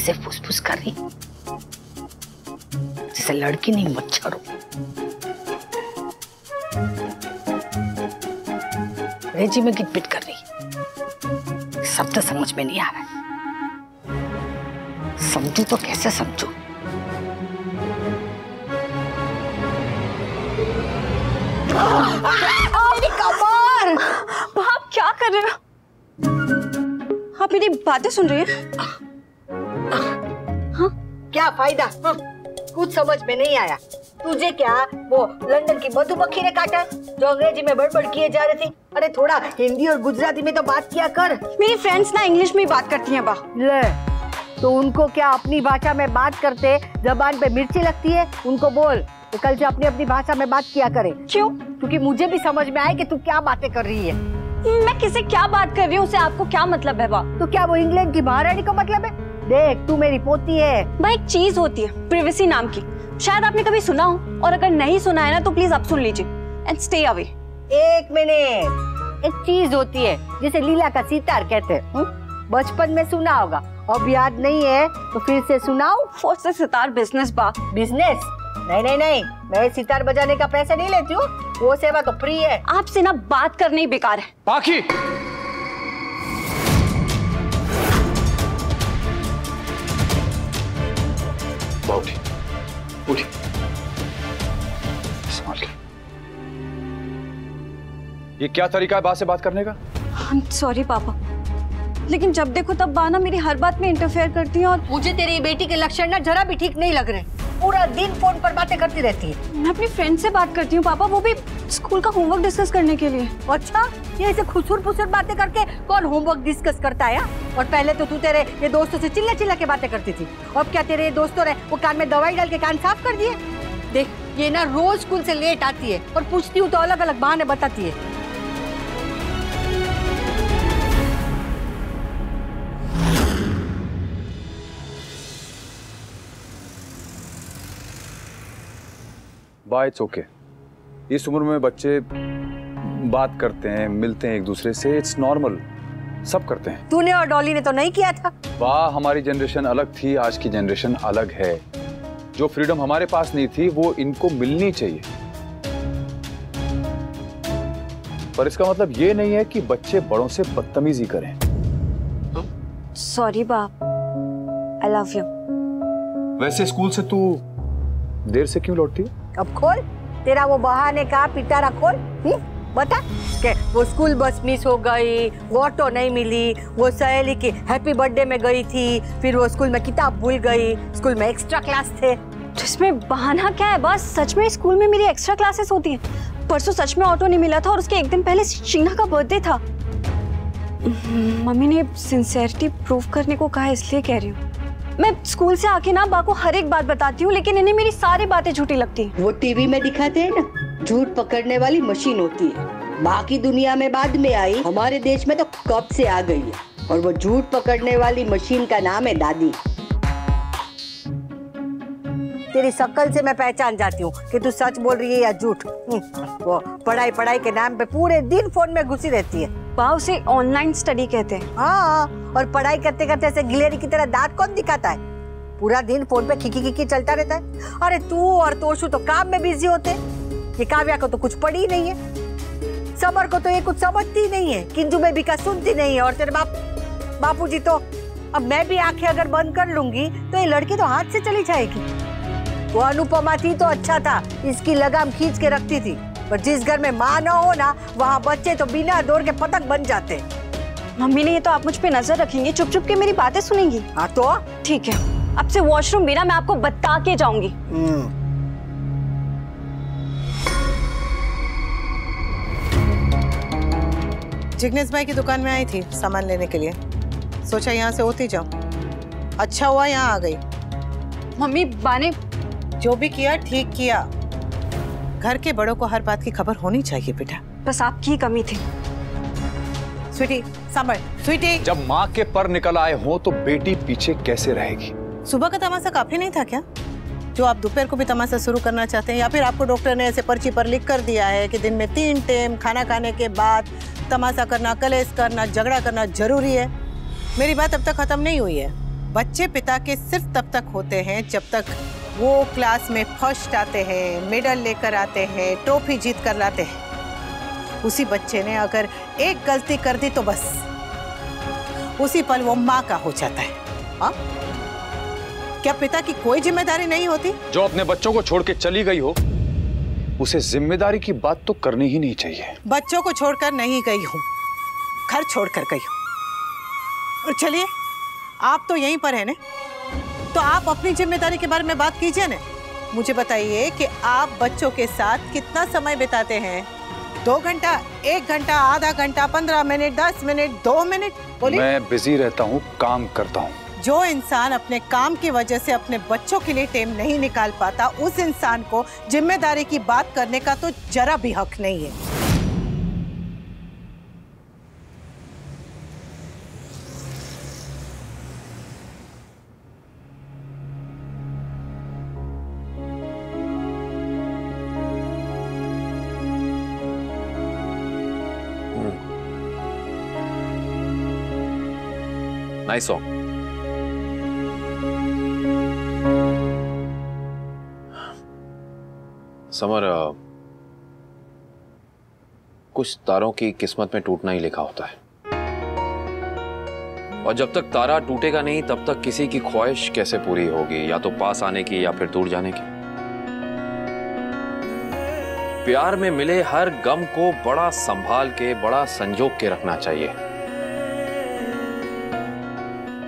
ऐसे फुसफुस कर रही जैसे लड़की नहीं मच्छर हो। रेजी में गिटपिट कर रही, शब्द समझ में नहीं आ रहा है। समझू तो कैसे समझू? मेरी कमर! आप क्या कर रहे हो? आप मेरी बातें सुन रही हैं? हाँ? क्या फायदा? हाँ? कुछ समझ में नहीं आया। तुझे क्या वो लंदन की मधुमक्खी ने काटा जो अंग्रेजी में बड़बड़ किए जा रही थी? अरे थोड़ा हिंदी और गुजराती में तो बात किया कर। मेरी फ्रेंड्स ना इंग्लिश में ही बात करती हैं बा। ले, तो उनको क्या अपनी भाषा में बात करते जबान पे मिर्ची लगती है? उनको बोल तो कल से अपनी अपनी भाषा में बात किया करे। क्यों? क्योंकि मुझे भी समझ में आए कि तू क्या बातें कर रही है। मैं किसे क्या बात कर रही हूँ, उससे आपको क्या मतलब है बा? तो क्या वो इंग्लैंड की महारानी का मतलब है? देख, तू मेरी पोती है। बा, एक चीज होती है प्रिवेसी नाम की, शायद आपने कभी सुना हो, और अगर नहीं सुना है ना तो प्लीज अब सुन लीजिए एंड स्टे अवे। एक मिनट, एक चीज होती है जिसे लीला का सितार कहते हैं। बचपन में सुना होगा, अब याद नहीं है तो फिर से सुनाओ। फोर्स से सितार बिजनेस बा। बिजनेस? नहीं नहीं नहीं, मैं सितार बजाने का पैसा नहीं लेती हूँ, वो सेवा तो फ्री है। आपसे ना बात करना ही बेकार है। पाखी, उठी, उठी, संभाल के। ये क्या तरीका है बा से बात करने का? सॉरी पापा, लेकिन जब देखो तब बा ना मेरी हर बात में इंटरफेयर करती है और मुझे तेरी बेटी के लक्षण ना जरा भी ठीक नहीं लग रहे। पूरा दिन फोन पर बातें करती रहती है। मैं अपनी फ्रेंड से बात करती हूँ पापा, वो भी स्कूल का होमवर्क डिस्कस करने के लिए। अच्छा, ये ऐसे खुसुर फुसुर बातें करके कौन होमवर्क डिस्कस करता है? और पहले तो तू तेरे ये दोस्तों से चिल्ला चिल्ला के बातें करती थी, अब क्या तेरे ये दोस्तों ने वो कान में दवाई डाल के कान साफ कर दिए? देख, ये ना रोज स्कूल से लेट आती है और पूछती हूँ तो अलग अलग बहाने बताती है। बा, इट्स ओके। इस उम्र में बच्चे बात करते हैं, मिलते हैं एक दूसरे से, इट्स नॉर्मल, सब करते हैं। तूने और डॉली ने तो नहीं किया था। वाह, हमारी जनरेशन अलग थी, आज की जनरेशन अलग है। जो फ्रीडम हमारे पास नहीं थी वो इनको मिलनी चाहिए, पर इसका मतलब ये नहीं है कि बच्चे बड़ों से बदतमीजी करें। सॉरी बाप, आई लव यू। वैसे स्कूल से तू देर से क्यों लौटती है? अब खोल तेरा वो बहाने का पिटारा खोल। बता के वो स्कूल बस मिस हो गई, वो ऑटो नहीं मिली, वो सहेली की हैप्पी बर्थडे में गई थी, फिर वो स्कूल में किताब भूल गई, स्कूल में एक्स्ट्रा क्लास थे। तो इसमें बहाना क्या है? बस सच में स्कूल में मेरी एक्स्ट्रा क्लासेस होती हैं। परसों सच में ऑटो नहीं मिला था और उसके एक दिन पहले शीना का बर्थडे था। मम्मी ने सिंसेरिटी प्रूव करने को कहा, इसलिए कह रही हूँ। मैं स्कूल से आके ना बा को हर एक बात बताती हूँ, लेकिन इन्हें मेरी सारी बातें झूठी लगती हैं। वो टीवी में दिखाते हैं ना, झूठ पकड़ने वाली मशीन होती है। बाकी दुनिया में बाद में आई, हमारे देश में तो कब से आ गई है। और वो झूठ पकड़ने वाली मशीन का नाम है दादी। तेरी शक्ल से मैं पहचान जाती हूँ कि तू सच बोल रही है या झूठ। वो पढ़ाई पढ़ाई के नाम पे पूरे दिन फोन में घुसी रहती है। बा, उसे ऑनलाइन स्टडी कहते हैं। हाँ, और पढ़ाई करते करते ऐसे गिलेरी की तरह दांत कौन दिखाता है? पूरा दिन फोन पे खिकी खिकी चलता रहता है। अरे तू और तोशु तो काम में बिजी होते। ये काव्या को तो कुछ पड़ी ही नहीं है, समर को तो ये कुछ समझती नहीं है, किंजू बेबी का सुनती नहीं है, और तेरे बापूजी तो। अब मैं भी आंखें अगर बंद कर लूंगी तो ये लड़की तो हाथ से चली जाएगी। वो अनुपमा थी तो अच्छा था, इसकी लगाम खींच के रखती थी, पर जिस घर में माँ न हो ना, वहाँ बच्चे तो बिना दौड़ के पतंग बन जाते। मम्मी ने ये तो आप मुझ पे नजर रखेंगी, चुप चुप के मेरी बातें सुनेंगी। हाँ तो ठीक है, अब से वॉशरूम भी ना मैं आपको बता के जाऊंगी। जिग्नेश भाई की दुकान में आई थी सामान लेने के लिए, सोचा यहाँ से होती जाऊं। अच्छा हुआ यहाँ आ गई। मम्मी, बा ने जो भी किया ठीक किया। घर के बड़ों को हर बात की खबर होनी चाहिए बेटा। बस आपकी कमी थी। स्वीटी सांभर, स्वीटी। जब माँ के पर निकल आए हो तो बेटी पीछे कैसे रहेगी? सुबह का तमाशा काफी नहीं था क्या, जो आप दोपहर को भी तमाशा शुरू करना चाहते हैं? या फिर आपको डॉक्टर ने ऐसे पर्ची पर लिख कर दिया है कि दिन में 3 टाइम खाना खाने के बाद तमाशा करना, कलेश करना, झगड़ा करना जरूरी है? मेरी बात अब तक खत्म नहीं हुई है। बच्चे पिता के सिर्फ तब तक होते हैं जब तक वो क्लास में फर्स्ट आते हैं, मेडल लेकर आते हैं, ट्रॉफी जीत कर लाते हैं। उसी बच्चे ने अगर एक गलती कर दी तो बस उसी पल वो माँ का हो जाता है। हाँ? क्या पिता की कोई जिम्मेदारी नहीं होती? जो अपने बच्चों को छोड़ के चली गई हो उसे जिम्मेदारी की बात तो करनी ही नहीं चाहिए। बच्चों को छोड़कर नहीं गई हूँ, घर छोड़कर गई हूँ। और चलिए, आप तो यहीं पर है ना, तो आप अपनी जिम्मेदारी के बारे में बात कीजिए ना। मुझे बताइए कि आप बच्चों के साथ कितना समय बिताते हैं? 2 घंटा, 1 घंटा, आधा घंटा, 15 मिनट, 10 मिनट, 2 मिनट? बोलिए। मैं बिजी रहता हूँ, काम करता हूँ। जो इंसान अपने काम की वजह से अपने बच्चों के लिए टाइम नहीं निकाल पाता, उस इंसान को जिम्मेदारी की बात करने का तो जरा भी हक नहीं है। Nice song. समर, कुछ तारों की किस्मत में टूटना ही लिखा होता है, और जब तक तारा टूटेगा नहीं तब तक किसी की ख्वाहिश कैसे पूरी होगी, या तो पास आने की या फिर दूर जाने की। प्यार में मिले हर गम को बड़ा संभाल के, बड़ा संजोग के रखना चाहिए,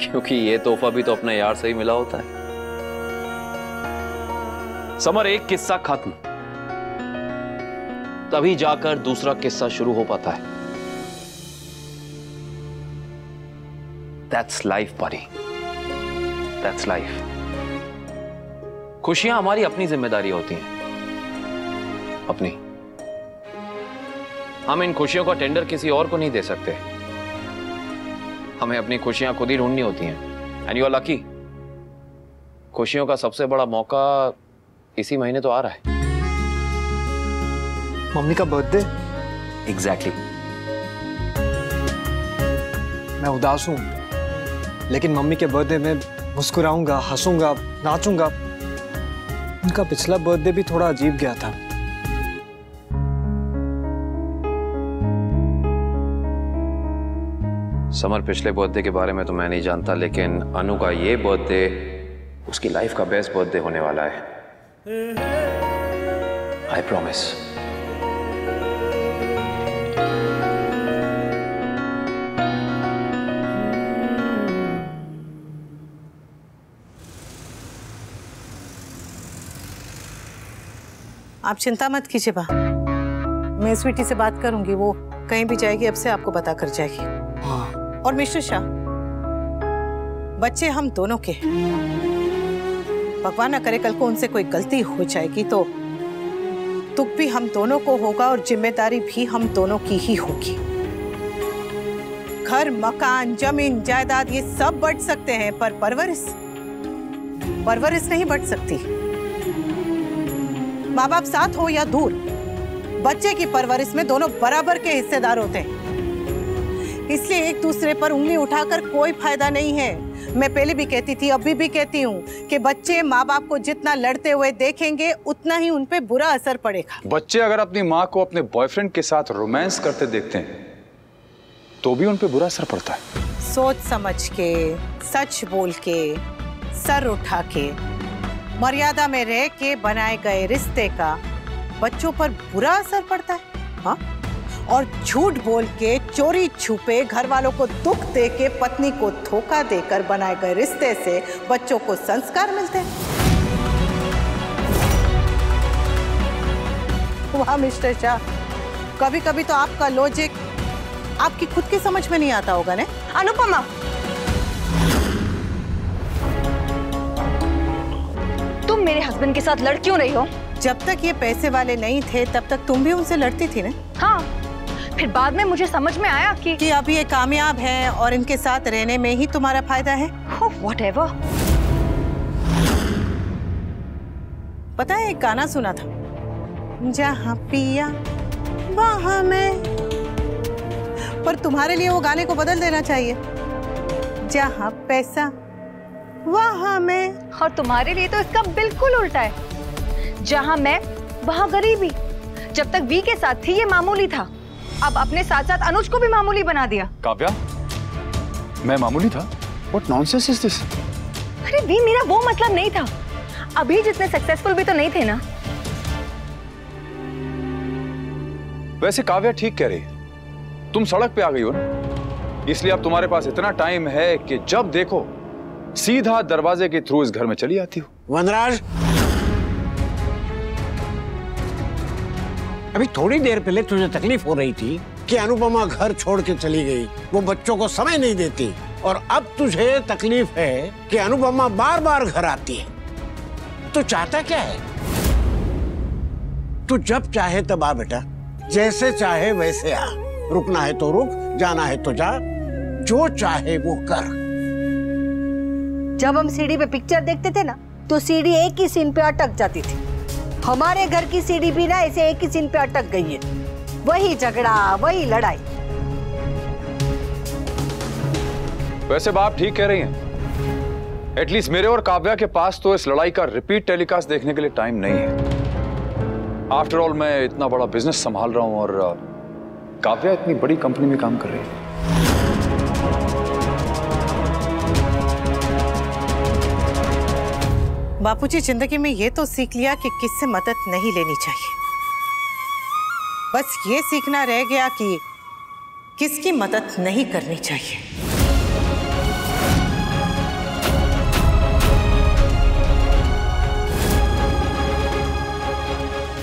क्योंकि ये तोहफा भी तो अपने यार से ही मिला होता है। समर, एक किस्सा खत्म तभी जाकर दूसरा किस्सा शुरू हो पाता है। That's life, buddy. That's life. खुशियां हमारी अपनी जिम्मेदारी होती हैं, अपनी। हम इन खुशियों का टेंडर किसी और को नहीं दे सकते। हमें अपनी खुशियां खुद ही ढूंढनी होती हैं। And you are lucky. खुशियों का सबसे बड़ा मौका इसी महीने तो आ रहा है। मम्मी का बर्थडे? एग्जैक्टली। मैं उदास हूं, लेकिन मम्मी के बर्थडे में मुस्कुराऊंगा, हंसूंगा, नाचूंगा। उनका पिछला बर्थडे भी थोड़ा अजीब गया था। समर, पिछले बर्थडे के बारे में तो मैं नहीं जानता, लेकिन अनु का ये बर्थडे उसकी लाइफ का बेस्ट बर्थडे होने वाला है। I promise. आप चिंता मत कीजिए बा, मैं स्वीटी से बात करूंगी, वो कहीं भी जाएगी अब से आपको बता कर जाएगी। हाँ। और मिस्टर शाह, बच्चे हम दोनों के, भगवान ना करे कल को उनसे कोई गलती हो जाएगी तो दुख भी हम दोनों को होगा और जिम्मेदारी भी हम दोनों की ही होगी। घर, मकान, जमीन, जायदाद ये सब बढ़ सकते हैं, पर परवरिश नहीं बढ़ सकती। माँ बाप साथ हो या दूर, बच्चे की परवरिश में दोनों बराबर के हिस्सेदार होते हैं। इसलिए एक दूसरे पर उंगली उठाकर कोई फायदा नहीं है। मैं पहले भी कहती थी, अभी भी कहती हूँ कि बच्चे माँ बाप को जितना लड़ते हुए देखेंगे उतना ही उन पे बुरा असर पड़ेगा। बच्चे अगर अपनी माँ को अपने बॉयफ्रेंड के साथ रोमांस करते देखते हैं तो भी उन पे बुरा असर पड़ता है। सोच समझ के, सच बोल के, सर उठा के, मर्यादा में रह के बनाए गए रिश्ते का बच्चों पर बुरा असर पड़ता है। हाँ? और झूठ बोल के, चोरी छुपे, घर वालों को दुख दे के, पत्नी को धोखा देकर बनाए गए रिश्ते से बच्चों को संस्कार मिलते हैं। वाह मिस्टर शाह, कभी कभी तो आपका लॉजिक आपकी खुद की समझ में नहीं आता होगा ना। अनुपमा, तुम मेरे हस्बैंड के साथ लड़ क्यों रही हो? जब तक ये पैसे वाले नहीं थे तब तक तुम भी उनसे लड़ती थी ना। हाँ, फिर बाद में मुझे समझ में आया कि अब ये कामयाब हैं और इनके साथ रहने में ही तुम्हारा फायदा है। व्हाटएवर। पता है, एक गाना सुना था, जहाँ पिया वहाँ मैं, पर तुम्हारे लिए वो गाने को बदल देना चाहिए, जहाँ पैसा वहाँ मैं। और तुम्हारे लिए तो इसका बिल्कुल उल्टा है। जहाँ मैं वहाँ गरीबी। जब तक वी के साथ थी ये मामूली था, अब अपने साथ साथ अनुज को भी मामूली बना दिया। काव्या, मैं मामूली था? What nonsense is this? अरे वी, मेरा वो मतलब नहीं था। अभी जितने सक्सेसफुल भी तो नहीं थे ना। वैसे काव्या ठीक कह रही है, तुम सड़क पे आ गई हो ना, इसलिए अब तुम्हारे पास इतना टाइम है कि जब देखो सीधा दरवाजे के थ्रू इस घर में चली आती हो। वनराज, अभी थोड़ी देर पहले तुझे तकलीफ हो रही थी कि अनुपमा घर छोड़ के चली गई, वो बच्चों को समय नहीं देती, और अब तुझे तकलीफ है कि अनुपमा बार बार घर आती है। तू चाहता क्या है? तू जब चाहे तब आ बेटा, जैसे चाहे वैसे आ। रुकना है तो रुक, जाना है तो जा, जो चाहे वो कर। जब हम सीढ़ी पे पिक्चर देखते थे ना, तो सीढ़ी एक ही सीन पे अटक जाती थी। हमारे घर की सीढ़ी भी ना ऐसे एक ही सीन पे अटक गई है। वही झगड़ा, वही लड़ाई। वैसे बाप ठीक कह रही हैं। एटलीस्ट मेरे और काव्या के पास तो इस लड़ाई का रिपीट टेलीकास्ट देखने के लिए टाइम नहीं है। आफ्टर ऑल मैं इतना बड़ा बिजनेस संभाल रहा हूं और काव्या इतनी बड़ी कंपनी में काम कर रही है। बापूजी, जिंदगी में ये तो सीख लिया कि किससे मदद नहीं लेनी चाहिए। बस ये सीखना रह गया कि किसकी मदद नहीं करनी चाहिए।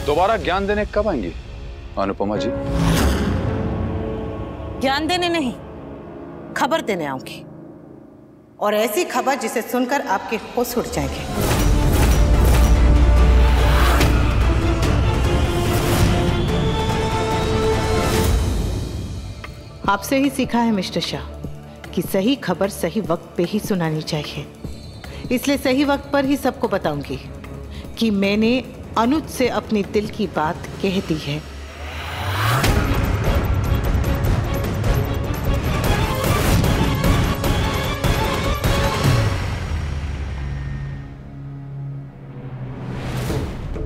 दोबारा ज्ञान देने कब आएंगी अनुपमा जी? ज्ञान देने नहीं, खबर देने आऊंगी, और ऐसी खबर जिसे सुनकर आपके होश उड़ जाएंगे। आपसे ही सीखा है मिस्टर शाह कि सही खबर सही वक्त पे ही सुनानी चाहिए। इसलिए सही वक्त पर ही सबको बताऊंगी कि मैंने अनुज से अपनी दिल की बात कह दी है।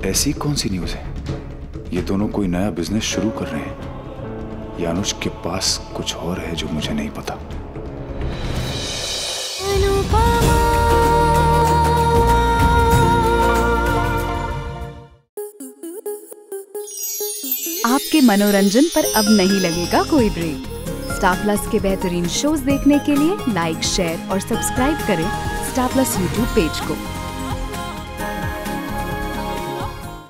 ऐसी कौन सी न्यूज़ है? ये दोनों कोई नया बिजनेस शुरू कर रहे हैं या अनुज के पास कुछ और है जो मुझे नहीं पता। आपके मनोरंजन पर अब नहीं लगेगा कोई ब्रेक। स्टार प्लस के बेहतरीन शोज देखने के लिए लाइक, शेयर और सब्सक्राइब करें स्टार प्लस यूट्यूब पेज को।